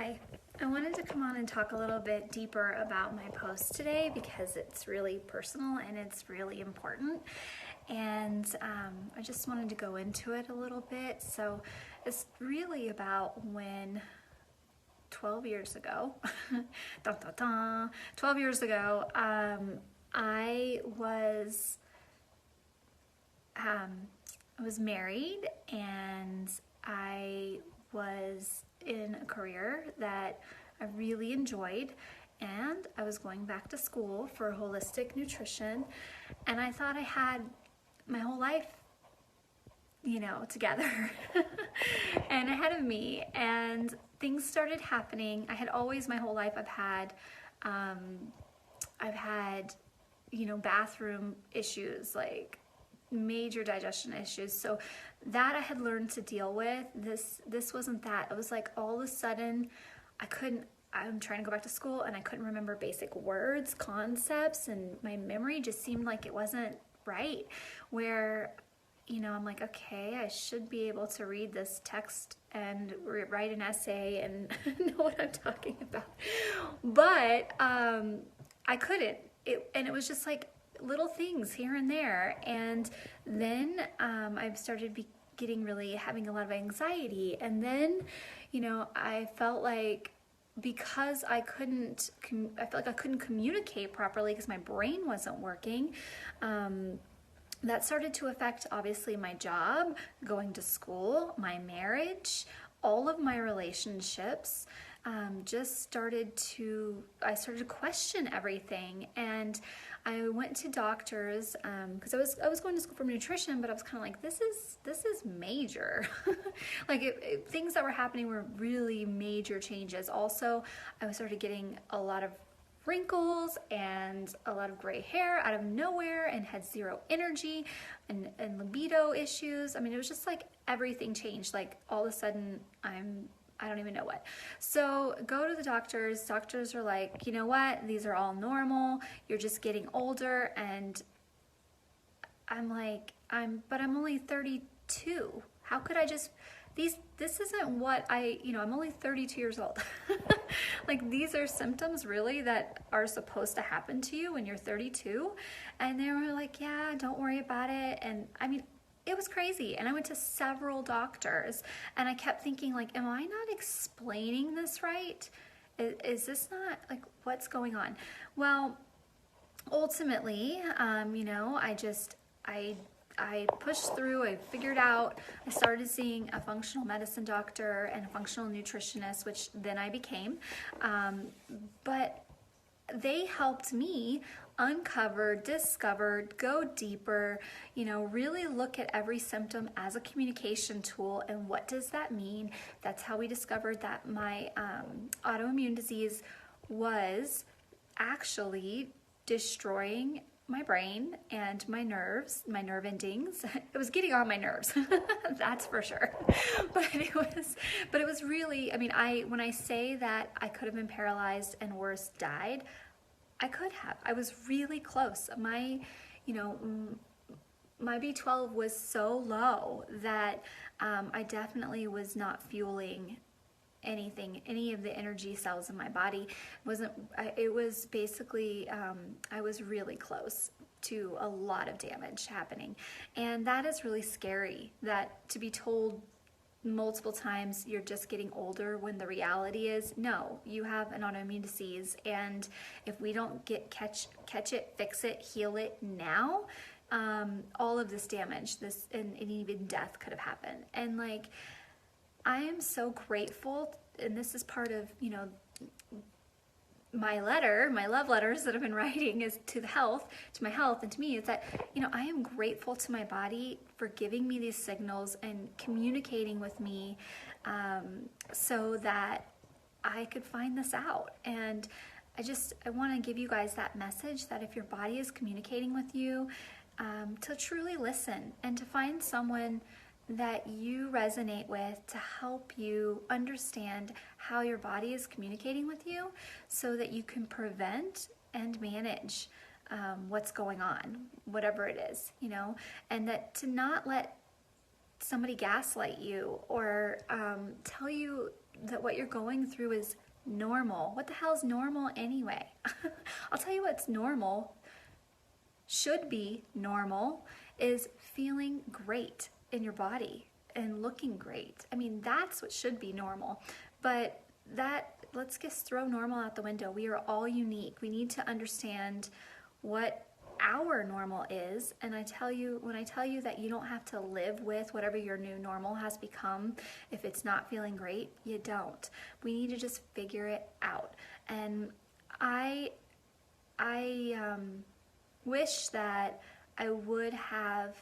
Hi, I wanted to come on and talk a little bit deeper about my post today because it's really personal and it's really important. And I just wanted to go into it a little bit. So it's really about when 12 years ago, dun, dun, dun, 12 years ago, I was married and I was in a career that I really enjoyed, and I was going back to school for holistic nutrition, and I thought I had my whole life, together and ahead of me, and things started happening. I had always, my whole life, I've had bathroom issues, like major digestion issues. So that I had learned to deal with. This wasn't that. It was like all of a sudden I'm trying to go back to school and I couldn't remember basic words, concepts, and my memory just seemed like it wasn't right. Where, I'm like, okay, I should be able to read this text and write an essay and know what I'm talking about. But I couldn't. It was just like little things here and there. And then I started having a lot of anxiety. And then, I felt like because I felt like I couldn't communicate properly because my brain wasn't working. That started to affect, obviously, my job, going to school, my marriage, all of my relationships. I started to question everything, and I went to doctors because I was going to school for nutrition, but I was kind of like, this is major. Like things that were happening were really major changes. Also, I started getting a lot of wrinkles and a lot of gray hair out of nowhere, and had zero energy and libido issues. I mean, it was just like everything changed. Like all of a sudden I don't even know what. So go to the doctors. Doctors are like, you know what? These are all normal. You're just getting older. And I'm like, I'm only 32. How could I just, this isn't what I'm only 32 years old. Like, these are symptoms really that are supposed to happen to you when you're 32. And they were like, yeah, don't worry about it. And I mean, it was crazy. And I went to several doctors, and I kept thinking, like, am I not explaining this right? Is this not, like, what's going on? Well, ultimately, I pushed through. I figured out. I started seeing a functional medicine doctor and a functional nutritionist, which then I became. But they helped me uncover, discover, go deeper, really look at every symptom as a communication tool. And what does that mean? That's how we discovered that my autoimmune disease was actually destroying my brain and my nerves, my nerve endings. It was getting on my nerves, that's for sure. But it was really, I mean, when I say that I could have been paralyzed and worse, died, I could have. I was really close. My B12 was so low that I definitely was not fueling any of the energy cells in my body. It was basically, I was really close to a lot of damage happening. And that is really scary, that to be told multiple times you're just getting older, when the reality is, no, you have an autoimmune disease, and if we don't catch it, fix it, heal it now, all of this damage, and even death could have happened. And like, I am so grateful, and this is part of, my love letters that I've been writing is to my health, and to me, is that, I am grateful to my body for giving me these signals and communicating with me, so that I could find this out. And I want to give you guys that message, that if your body is communicating with you, to truly listen and to find someone that you resonate with to help you understand how your body is communicating with you, so that you can prevent and manage what's going on, whatever it is, and that to not let somebody gaslight you or tell you that what you're going through is normal. What the hell is normal anyway? I'll tell you what's normal, should be normal, is feeling great in your body and looking great. I mean, that's what should be normal. But let's just throw normal out the window. We are all unique. We need to understand what our normal is. And when I tell you that you don't have to live with whatever your new normal has become, if it's not feeling great, you don't. We need to just figure it out. And I wish that I would have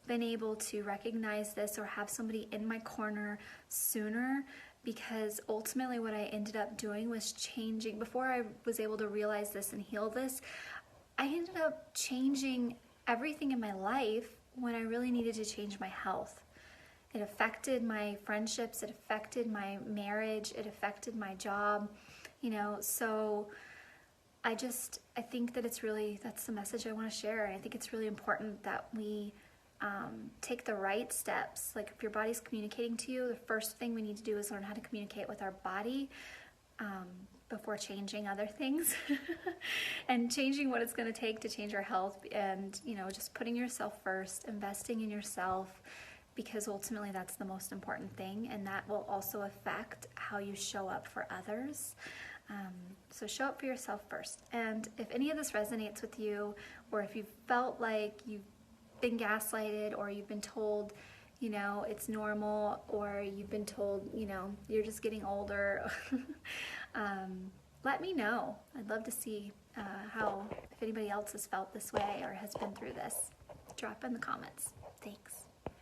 been able to recognize this or have somebody in my corner sooner, because ultimately what I ended up doing was changing. Before I was able to realize this and heal this, I ended up changing everything in my life when I really needed to change my health. It affected my friendships, it affected my marriage, it affected my job, so I think that that's the message I want to share. And I think it's really important that we take the right steps. Like, if your body's communicating to you, the first thing we need to do is learn how to communicate with our body before changing other things and changing what it's going to take to change our health, and just putting yourself first, investing in yourself, because ultimately that's the most important thing, and that will also affect how you show up for others. So show up for yourself first. And if any of this resonates with you, or if you felt like you've been gaslighted, or you've been told it's normal, or you've been told you're just getting older, let me know. I'd love to see if anybody else has felt this way or has been through this. Drop in the comments. Thanks.